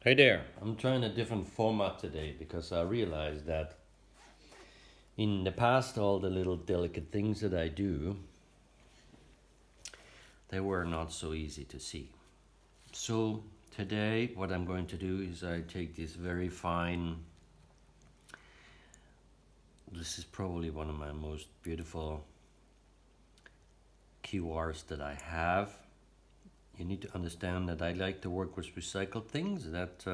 Hey there, I'm trying a different format today because I realized that in the past, all the little delicate things that I do, they were not so easy to see. So today, what I'm going to do is I take this very fine, this is probably one of my most beautiful QRs that I have. You need to understand that I like to work with recycled things that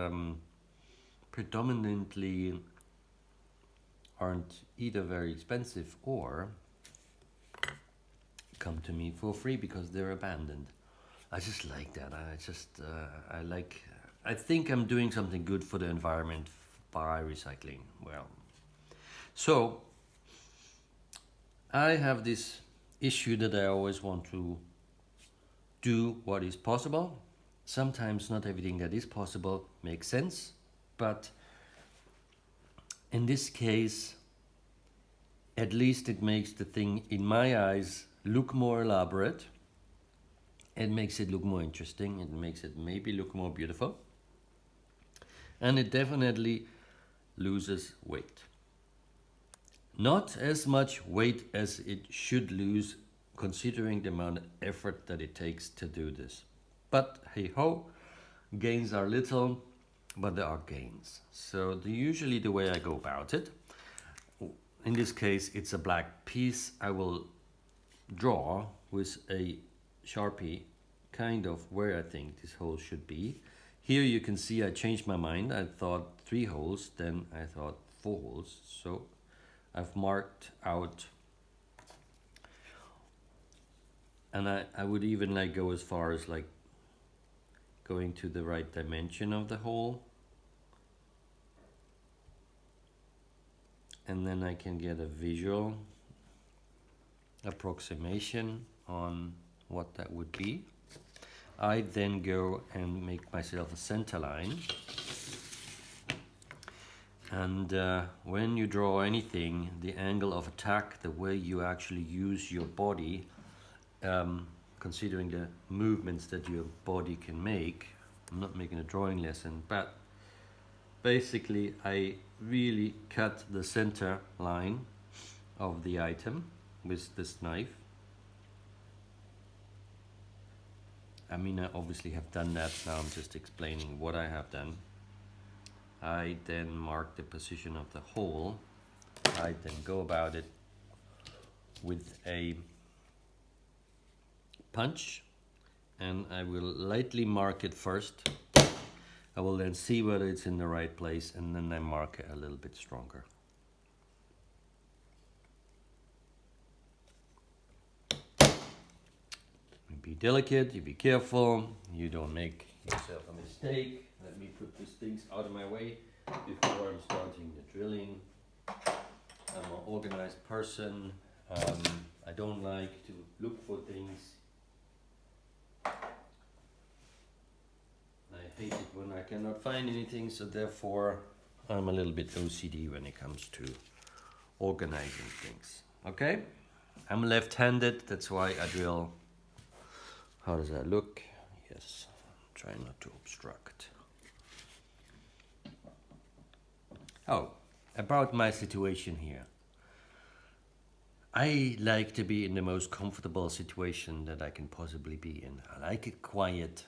predominantly aren't either very expensive or come to me for free because they're abandoned. I just like that. I like. I think I'm doing something good for the environment by recycling. Well, so I have this issue that I always want to do what is possible. Sometimes not everything that is possible makes sense, but in this case, at least it makes the thing, in my eyes, look more elaborate. It makes it look more interesting. It makes it maybe look more beautiful. And it definitely loses weight. Not as much weight as it should lose, considering the amount of effort that it takes to do this. But hey ho, gains are little, but there are gains. So usually the way I go about it, in this case it's a black piece, I will draw with a Sharpie kind of where I think this hole should be. Here you can see I changed my mind. I thought 3 holes, then I thought 4 holes. So I've marked out, and I would even like go as far as like going to the right dimension of the hole. And then I can get a visual approximation on what that would be. I then go and make myself a center line. And when you draw anything, the angle of attack, the way you actually use your body, considering the movements that your body can make, I'm not making a drawing lesson, but basically I really cut the center line of the item with this knife. I mean, I obviously have done that, now I'm just explaining what I have done. I then mark the position of the hole. I then go about it with a punch, and I will lightly mark it first. I will then see whether it's in the right place, and then I mark it a little bit stronger. You be delicate, you be careful, you don't make yourself a mistake. Let me put these things out of my way before I'm starting the drilling. I'm an organized person. I don't like to look for things. I hate it when I cannot find anything, so therefore I'm a little bit OCD when it comes to organizing things. Okay? I'm left-handed, that's why I drill. How does that look? Yes, try not to obstruct. Oh, about my situation here. I like to be in the most comfortable situation that I can possibly be in. I like it quiet,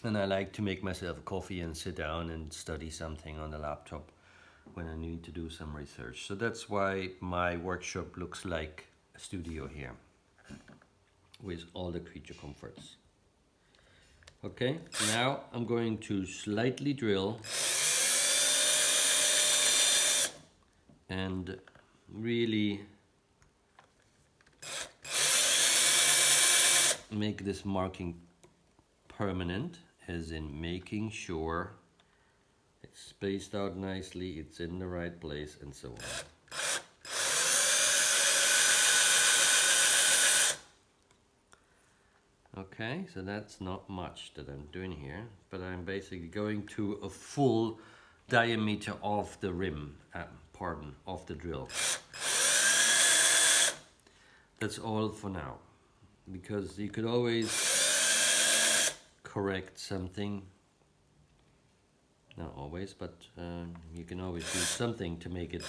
and I like to make myself a coffee and sit down and study something on the laptop when I need to do some research. So that's why my workshop looks like a studio here with all the creature comforts. Okay, now I'm going to slightly drill and really make this marking permanent, as in making sure it's spaced out nicely, it's in the right place, and so on. Okay, so that's not much that I'm doing here, but I'm basically going to a full diameter of the rim, of the drill. That's all for now, because you could always correct something Not always, but you can always do something to make it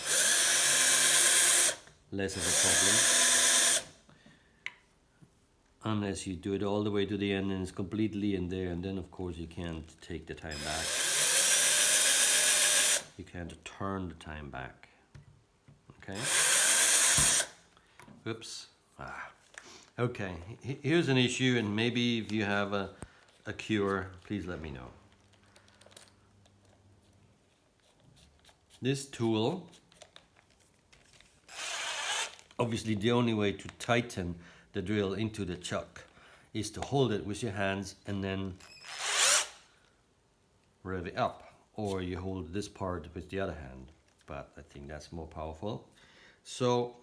less of a problem. Unless you do it all the way to the end and it's completely in there, and then of course you can't take the time back. You can't turn the time back. Okay? Oops. Okay, here's an issue, and maybe if you have a cure, please let me know. This tool, obviously the only way to tighten the drill into the chuck is to hold it with your hands and then rev it up, or you hold this part with the other hand, but I think that's more powerful. So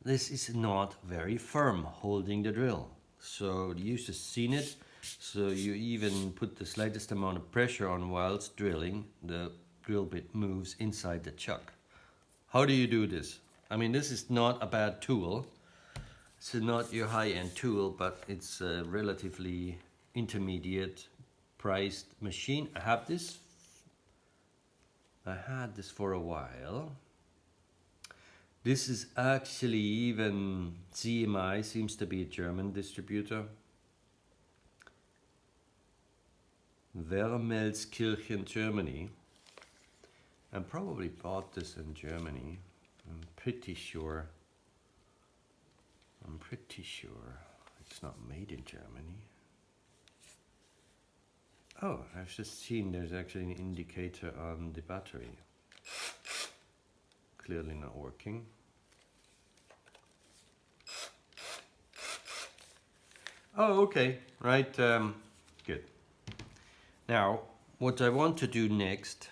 this is not very firm holding the drill, so the user's seen it. So you even put the slightest amount of pressure on whilst drilling, the drill bit moves inside the chuck. How do you do this? I mean, this is not a bad tool. It's not your high-end tool, but it's a relatively intermediate priced machine. I had this for a while. This is actually even CMI, seems to be a German distributor. Wermelskirchen, Germany. I probably bought this in Germany. I'm pretty sure it's not made in Germany. Oh, I've just seen there's actually an indicator on the battery. Clearly not working. Oh, okay, right, good. Now, what I want to do next,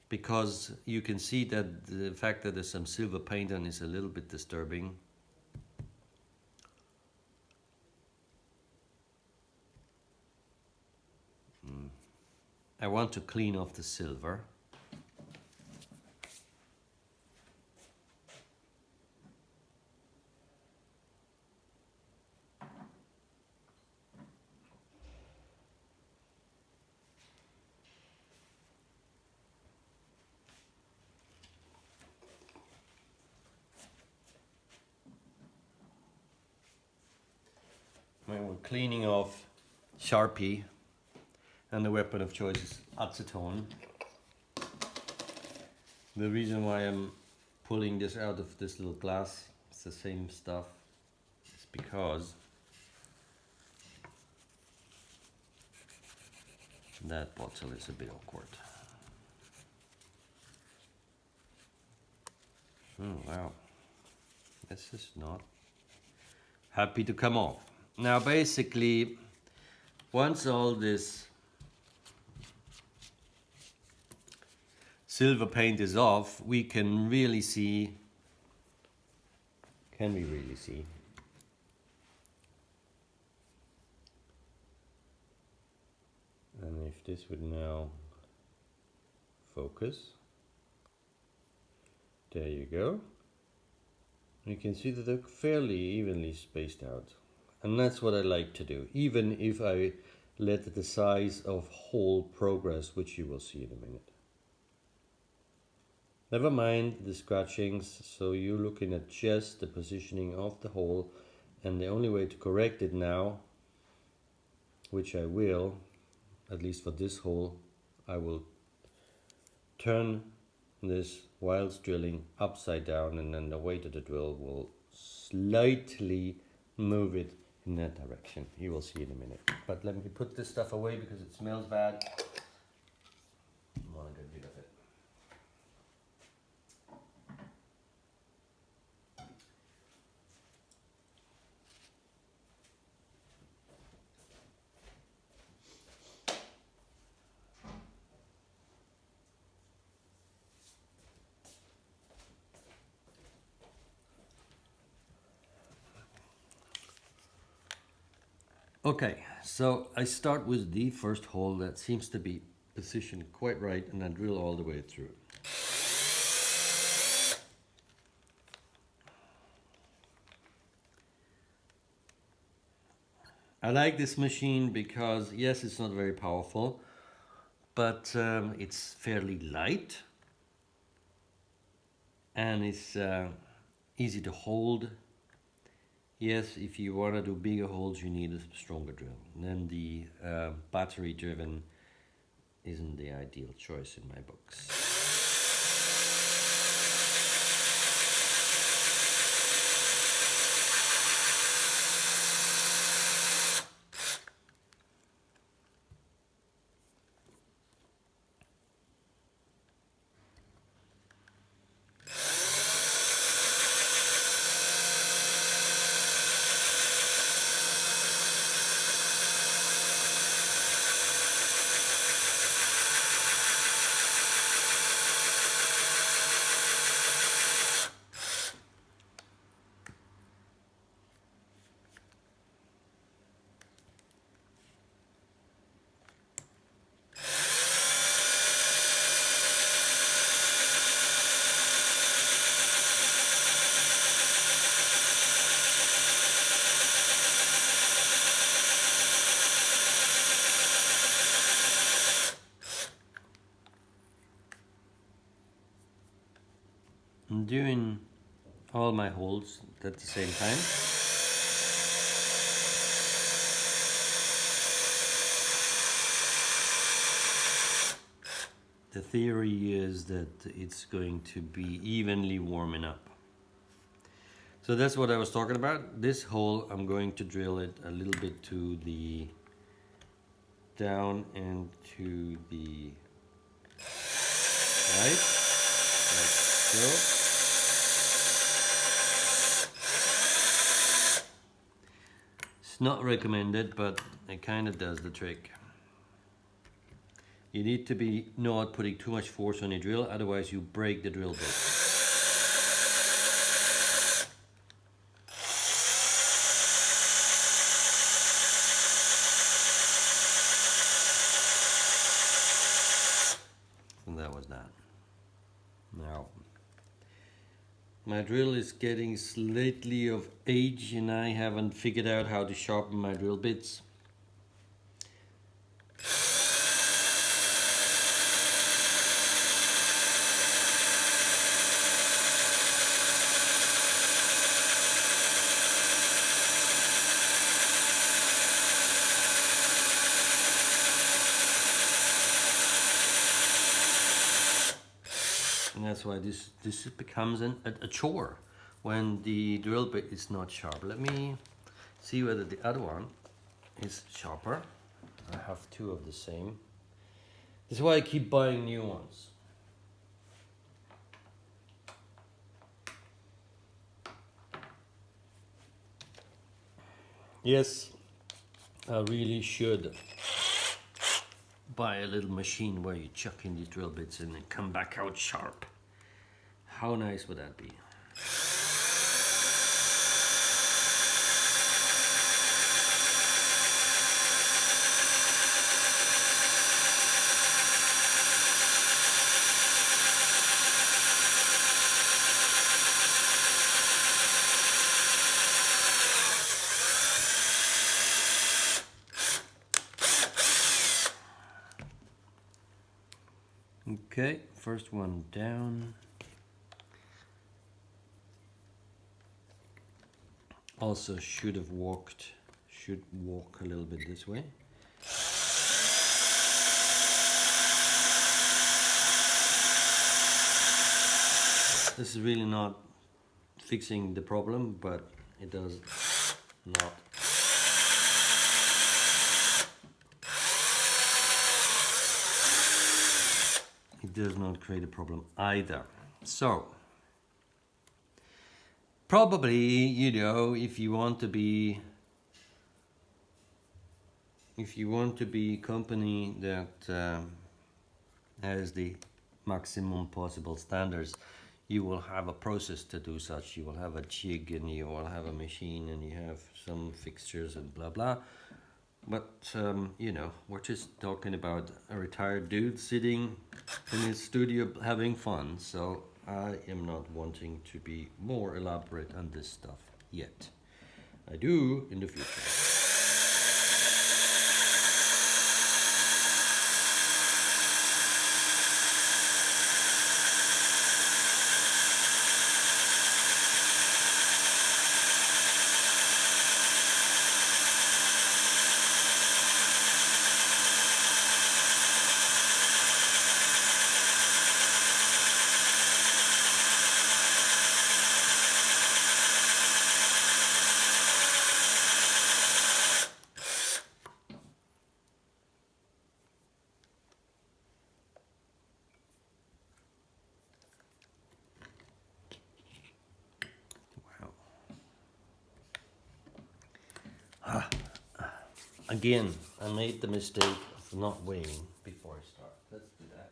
because you can see that the fact that there's some silver paint on is a little bit disturbing. I want to clean off the silver. When we're cleaning off Sharpie, and the weapon of choice is acetone. The reason why I'm pulling this out of this little glass, it's the same stuff, is because that bottle is a bit awkward. Oh wow, this is not happy to come off. Now basically, once all this silver paint is off, we can really see, can we really see? And if this would now focus, there you go. You can see that they're fairly evenly spaced out. And that's what I like to do, even if I let the size of hole progress, which you will see in a minute. Never mind the scratchings, so you're looking at just the positioning of the hole, and the only way to correct it now, which I will, at least for this hole, I will turn this whilst drilling upside down, and then the weight of the drill will slightly move it in that direction. You will see in a minute. But let me put this stuff away because it smells bad. I want to get rid of it. Okay, so I start with the first hole that seems to be positioned quite right, and I drill all the way through. I like this machine because, yes, it's not very powerful, but it's fairly light and it's easy to hold. Yes, if you want to do bigger holes, you need a stronger drill. And then the battery driven isn't the ideal choice in my books. I'm doing all my holes at the same time. The theory is that it's going to be evenly warming up. So that's what I was talking about. This hole, I'm going to drill it a little bit to the down and to the right, like so. It's not recommended, but it kind of does the trick. You need to be not putting too much force on your drill, otherwise you break the drill bit. And that was that. Now, my drill is getting slightly of age and I haven't figured out how to sharpen my drill bits. And that's why this becomes a chore when the drill bit is not sharp. Let me see whether the other one is sharper. I have two of the same. This is why I keep buying new ones. Yes, I really should buy a little machine where you chuck in these drill bits and they come back out sharp. How nice would that be? Okay, first one down. Also should walk a little bit this way. This is really not fixing the problem, but it does not. It does not create a problem either. So, probably, you know, if you want to be a company that has the maximum possible standards, you will have a process to do such. You will have a jig and you will have a machine and you have some fixtures and blah blah. But you know, we're just talking about a retired dude sitting in his studio having fun. So I am not wanting to be more elaborate on this stuff yet. I do in the future. Again, I made the mistake of not weighing before I start. Let's do that.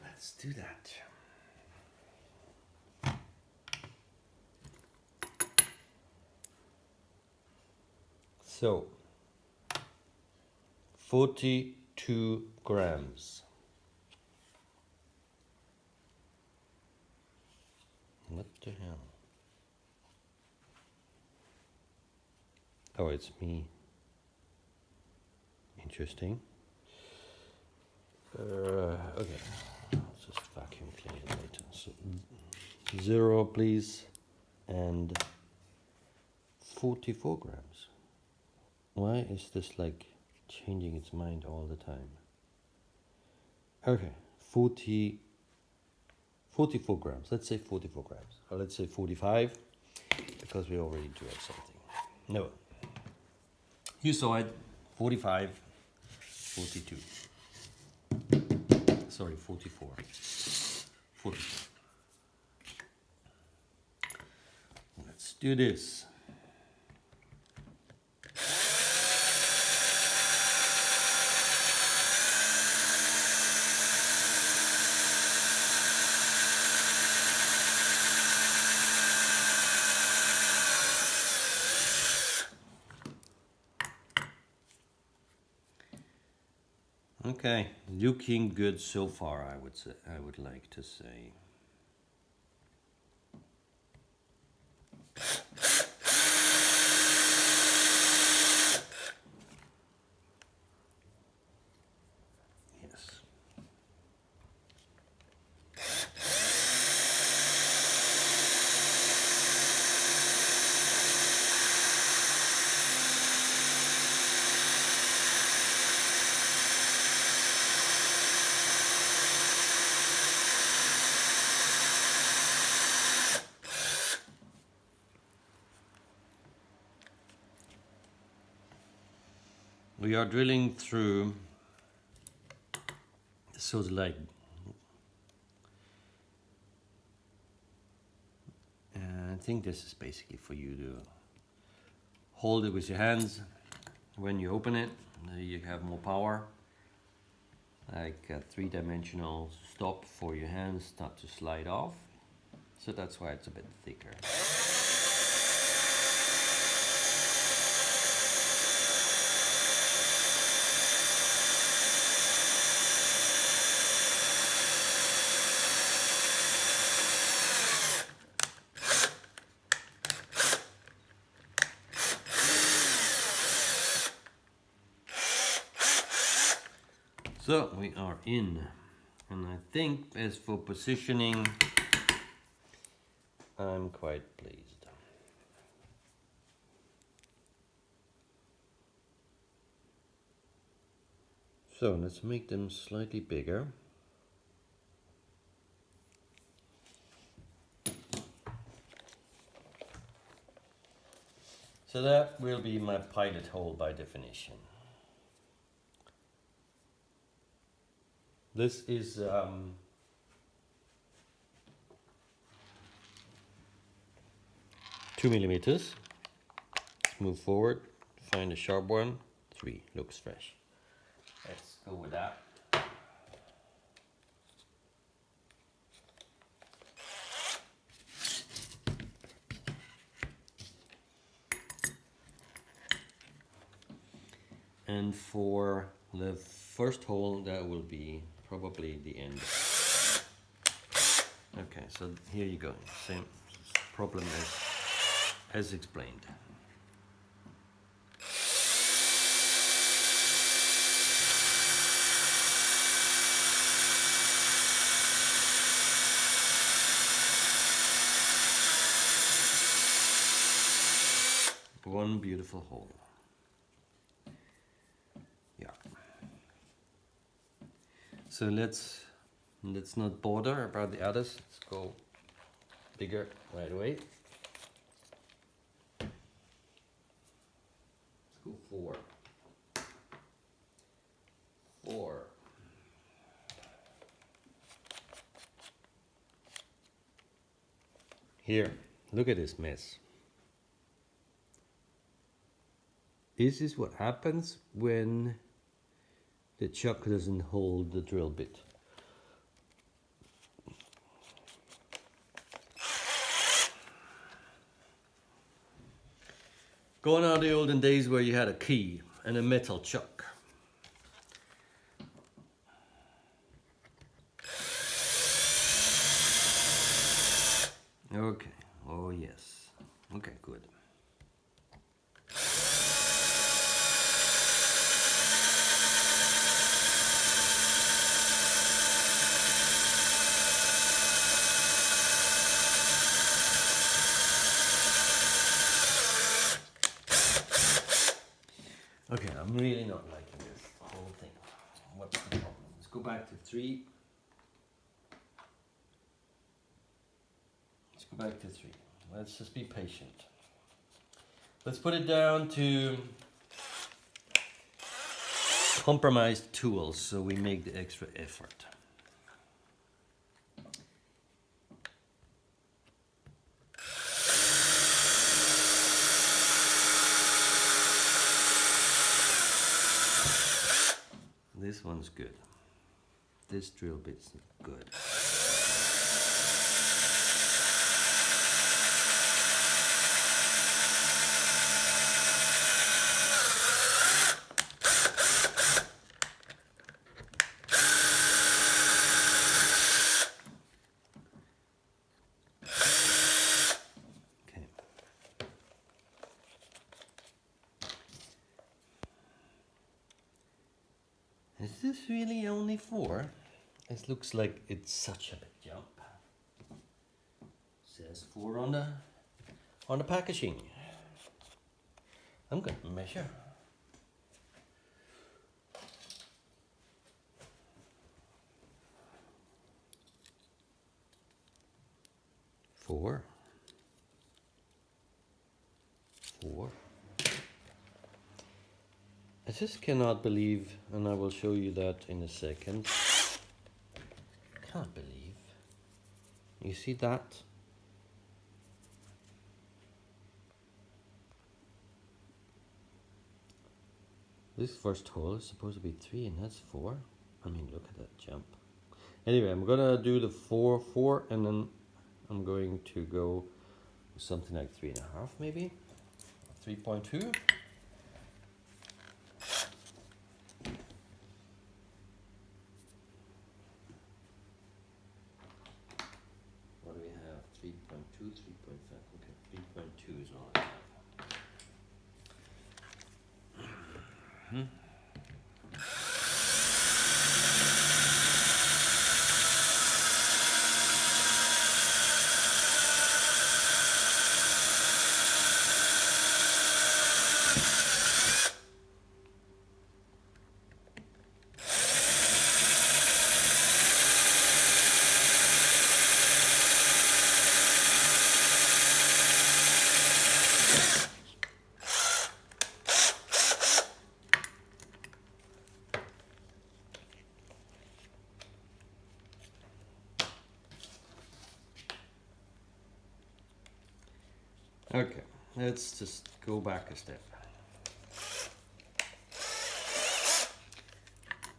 Let's do that. So, 42 grams. What the hell? Oh, it's me. Interesting. Okay, let's just vacuum clean it later. So, 0 please, and 44 grams. Why is this like changing its mind all the time? Okay, 44 grams. Let's say 44 grams. Or let's say 45, because we already do have something. No. You saw it. 45, 42. Sorry, 44. 44. Let's do this. Okay, looking good so far, I would like to say. Yes. We are drilling through sort of like I think this is basically for you to hold it with your hands. When you open it, you have more power, like a 3-dimensional stop for your hands not to slide off. So that's why it's a bit thicker. So we are in, and I think as for positioning, I'm quite pleased. So let's make them slightly bigger. So that will be my pilot hole by definition. This is 2 millimeters. Let's move forward, find a sharp one. 3 looks fresh. Let's go with that. And for the first hole, that will be probably the end. Okay, so here you go. Same problem as explained. One beautiful hole. Yeah. So let's not bother about the others. Let's go bigger right away. Let's go 4. 4. Here, look at this mess. This is what happens when the chuck doesn't hold the drill bit. Gone are the olden days where you had a key and a metal chuck. Okay, oh yes. Okay, good. Okay, I'm really not liking this whole thing. What's the problem? Let's go back to 3. Let's go back to 3. Let's just be patient. Let's put it down to compromised tools so we make the extra effort. This one's good. This drill bit's good. Okay. Is this really only 4? It looks like it's such a big jump. Says 4 on the packaging. I'm going to measure. 4. 4. I just cannot believe, and I will show you that in a second. Can't believe. You see that? This first hole is supposed to be 3 and that's 4. I mean, look at that jump. Anyway, I'm gonna do the 4, 4, and then I'm going to go with something like 3.5 maybe, 3.2. What do we have? 3.2, 3.5. Okay, 3.2 is all I have. Okay, let's just go back a step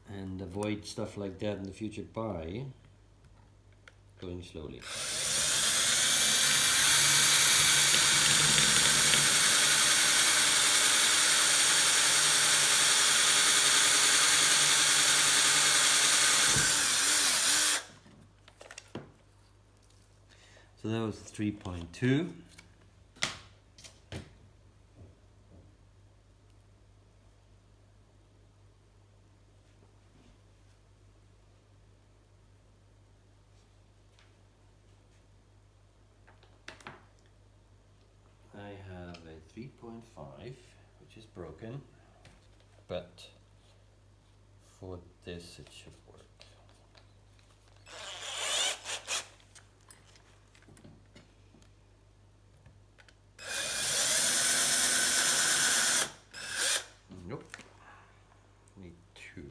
and avoid stuff like that in the future by going slowly. So that was 3.2. I have a 3.5, which is broken, but for this it should work. Nope, need 2.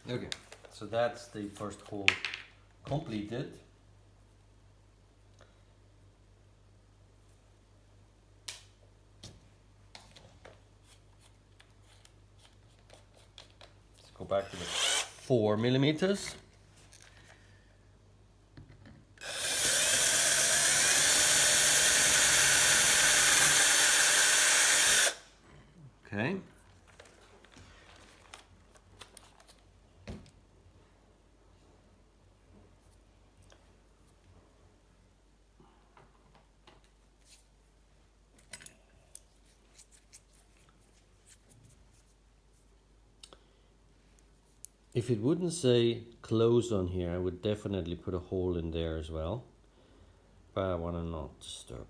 Okay, so that's the first hole completed. Let's go back to the 4 millimeters. Okay. If it wouldn't say close on here, I would definitely put a hole in there as well. But I want to not disturb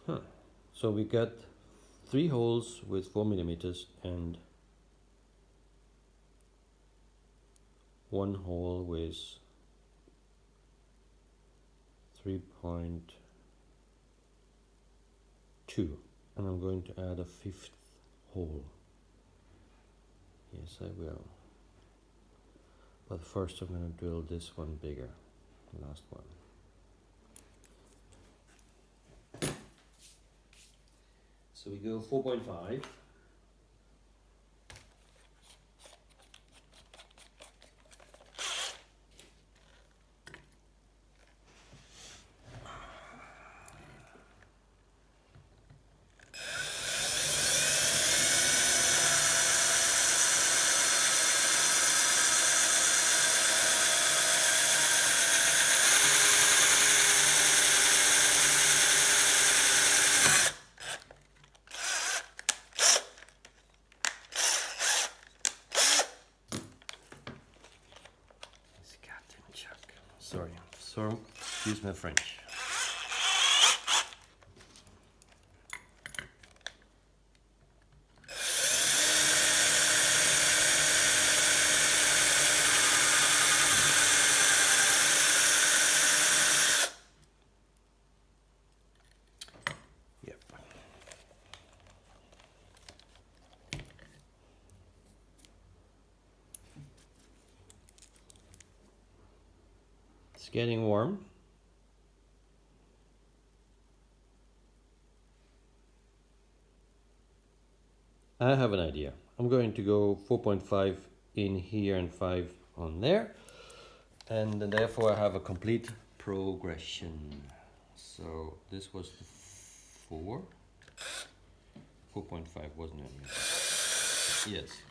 that. So we got 3 holes with 4 millimeters and 1 hole with 3.2, and I'm going to add a 5th hole. Yes, I will. But first I'm going to drill this one bigger, the last one. So we go 4.5. Sorry, excuse my French. Yep. It's getting warm. I have an idea. I'm going to go 4.5 in here and 5 on there, and therefore I have a complete progression. So this was the 4.5 wasn't it? Yes.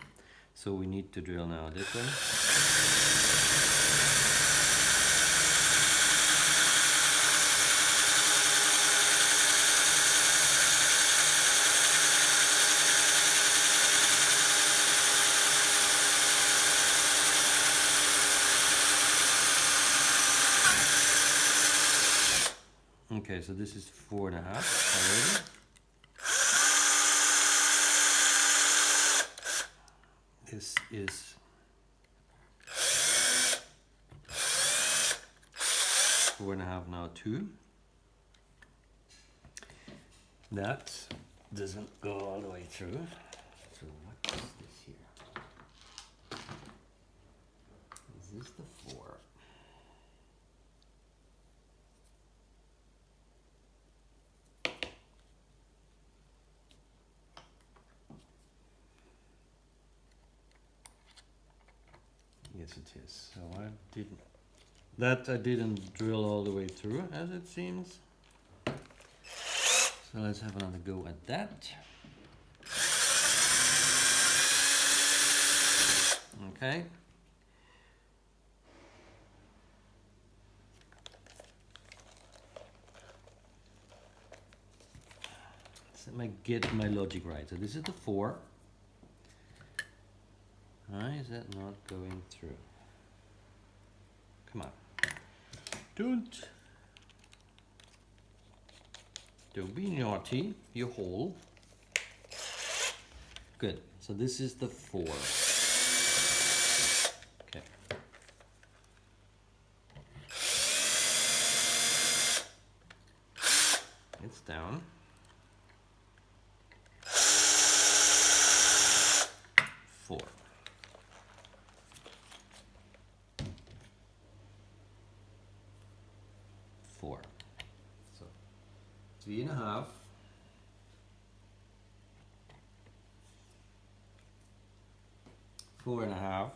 So we need to drill now this one. Okay, so this is 4.5 already. This is 4.5 now too. That doesn't go all the way through. So what is this here? Is this the 4? Yes, it is. So I didn't drill all the way through, as it seems. So let's have another go at that. Okay. So let me get my logic right. So this is the 4. Why is that not going through? Come on. Don't be naughty, you hole. Good. So this is the 4. Okay. It's down. 3.5. Four and a half.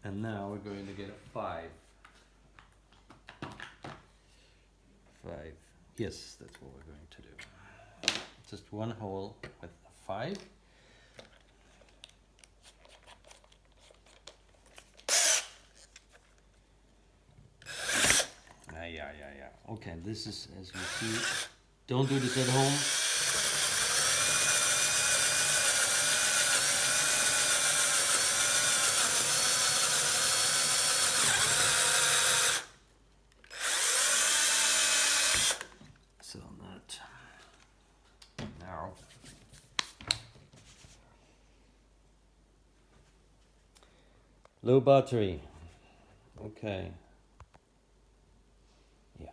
And now we're going to get a 5. 5. Yes, that's what we're going to do. Just one hole with a 5. Yeah. Okay, this is, as you see, don't do this at home. So that now low battery. Okay. Yeah.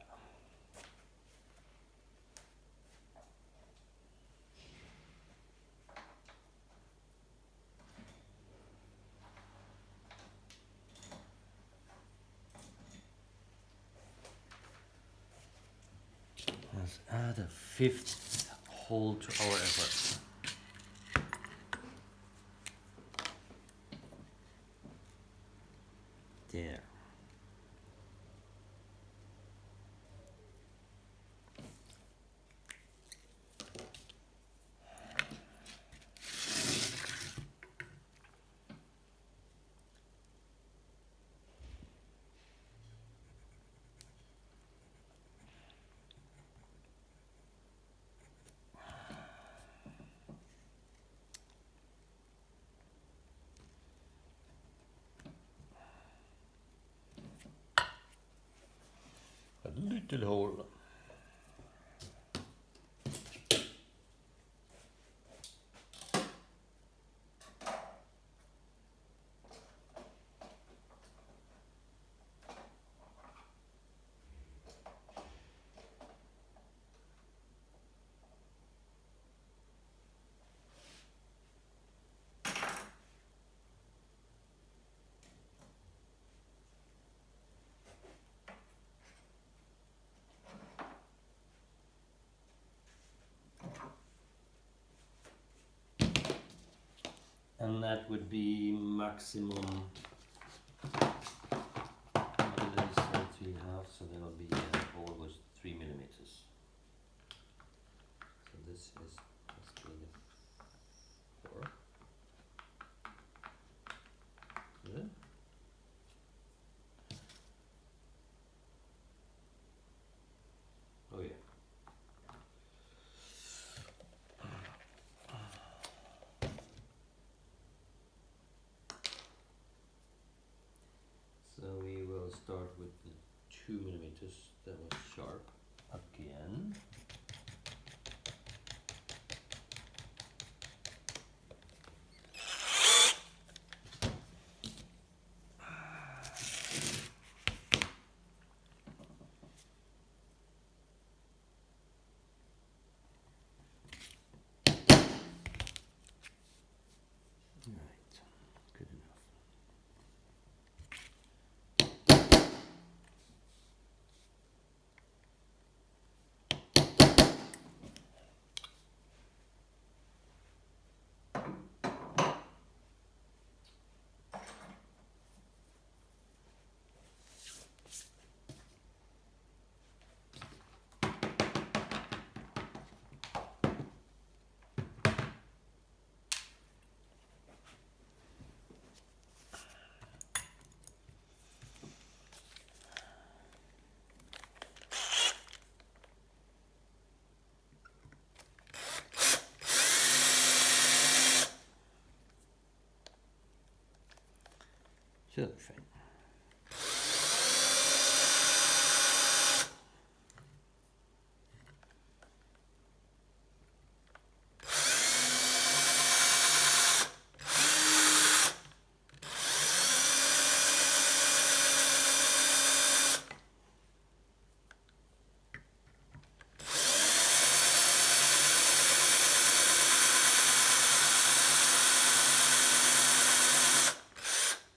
Let's add a 5th hole to our effort. There. A little hole. And that would be maximum. What did I say? 3.5, so that will be hole was 3 millimeters. So this is must be the 4. Is it? Oh yeah. So we will start with the 2 millimeters. That was sharp. Again. Right. Good enough. Sure thing.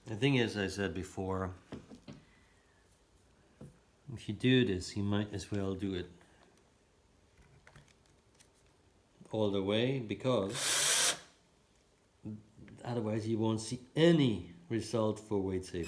The thing is, I said before, if if you do this, you might as well do it all the way, because otherwise you won't see any result for weight saving.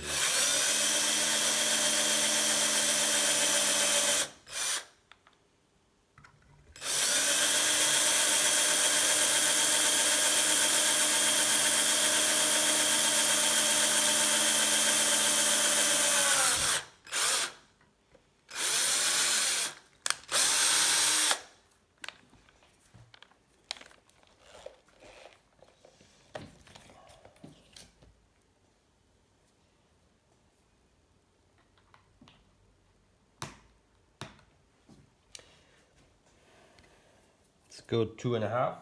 Let's go 2.5.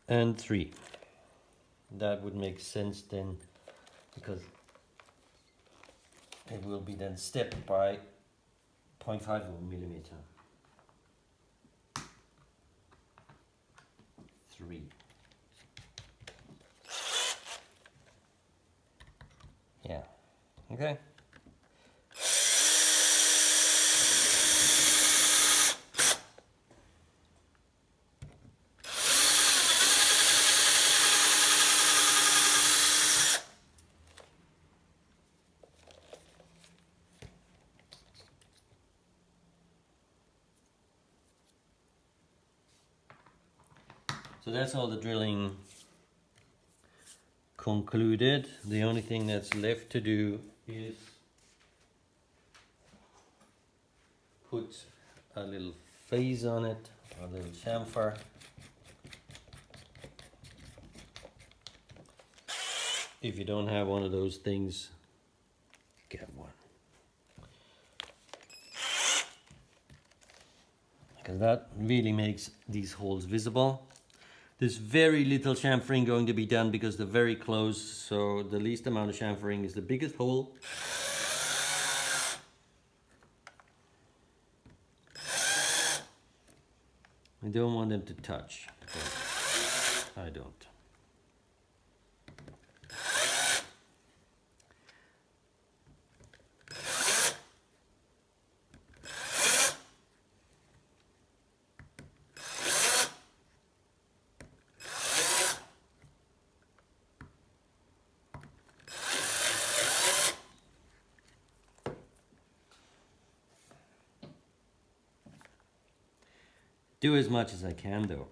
And 3. That would make sense then, because it will be then stepped by 0.5 millimeter. 3. Yeah. Okay. So that's all the drilling concluded. The only thing that's left to do is put a little face on it, a little chamfer. If you don't have one of those things, get one. Because that really makes these holes visible. There's very little chamfering going to be done because they're very close, so the least amount of chamfering is the biggest hole. I don't want them to touch. I don't. Do as much as I can though.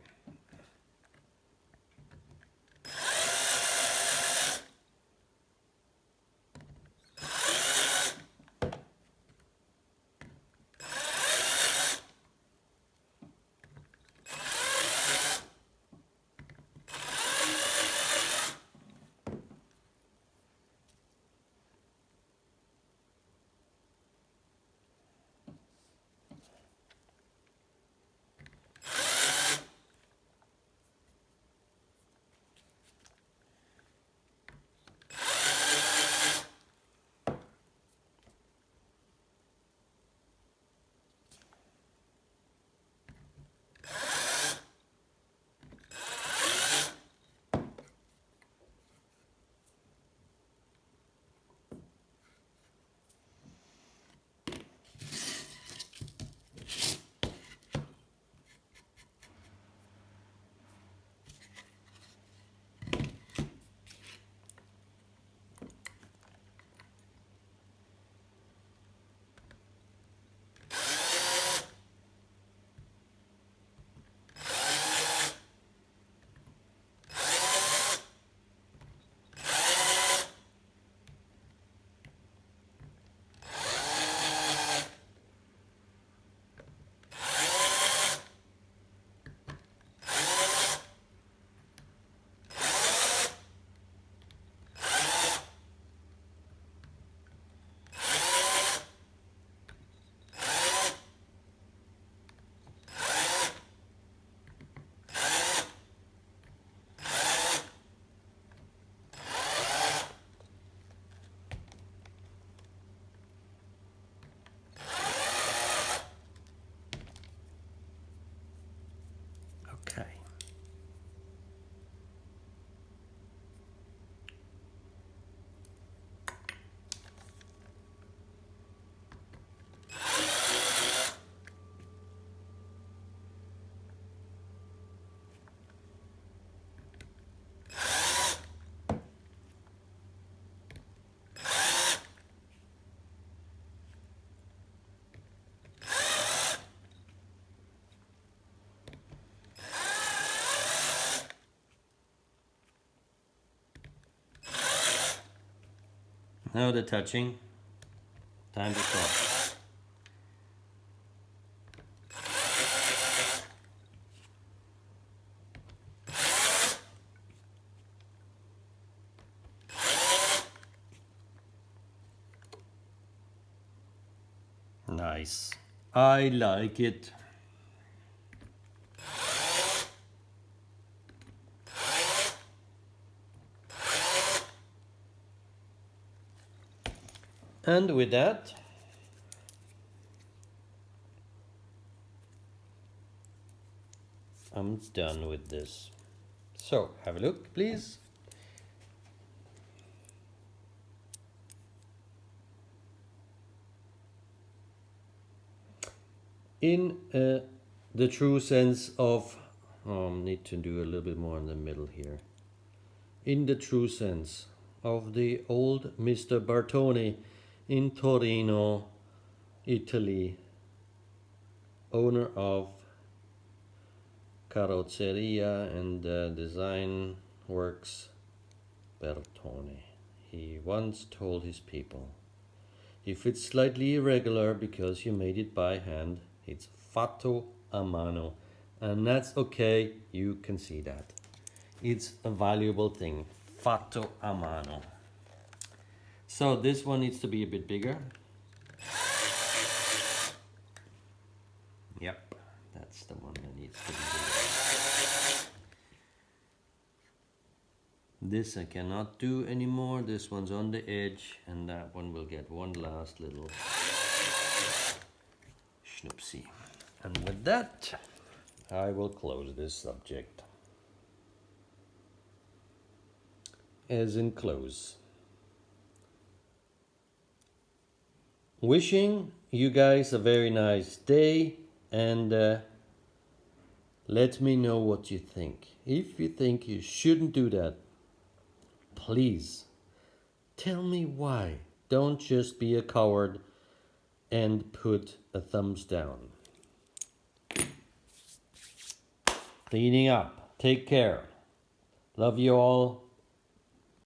Now the touching. Time to stop. Nice. I like it. And with that, I'm done with this. So, have a look, please. In the true sense of, need to do a little bit more in the middle here. In the true sense of the old Mr. Bartoni in Torino, Italy, owner of Carrozzeria and Design Works Bertone. He once told his people, if it's slightly irregular because you made it by hand, it's fatto a mano. And that's okay, you can see that. It's a valuable thing, fatto a mano. So this one needs to be a bit bigger. Yep, that's the one that needs to be bigger. This I cannot do anymore. This one's on the edge, and that one will get one last little schnoopsie. And with that, I will close this subject. As in close. Wishing you guys a very nice day, and let me know what you think. If you think you shouldn't do that, please tell me why. Don't just be a coward and put a thumbs down. Cleaning up. Take care. Love you all.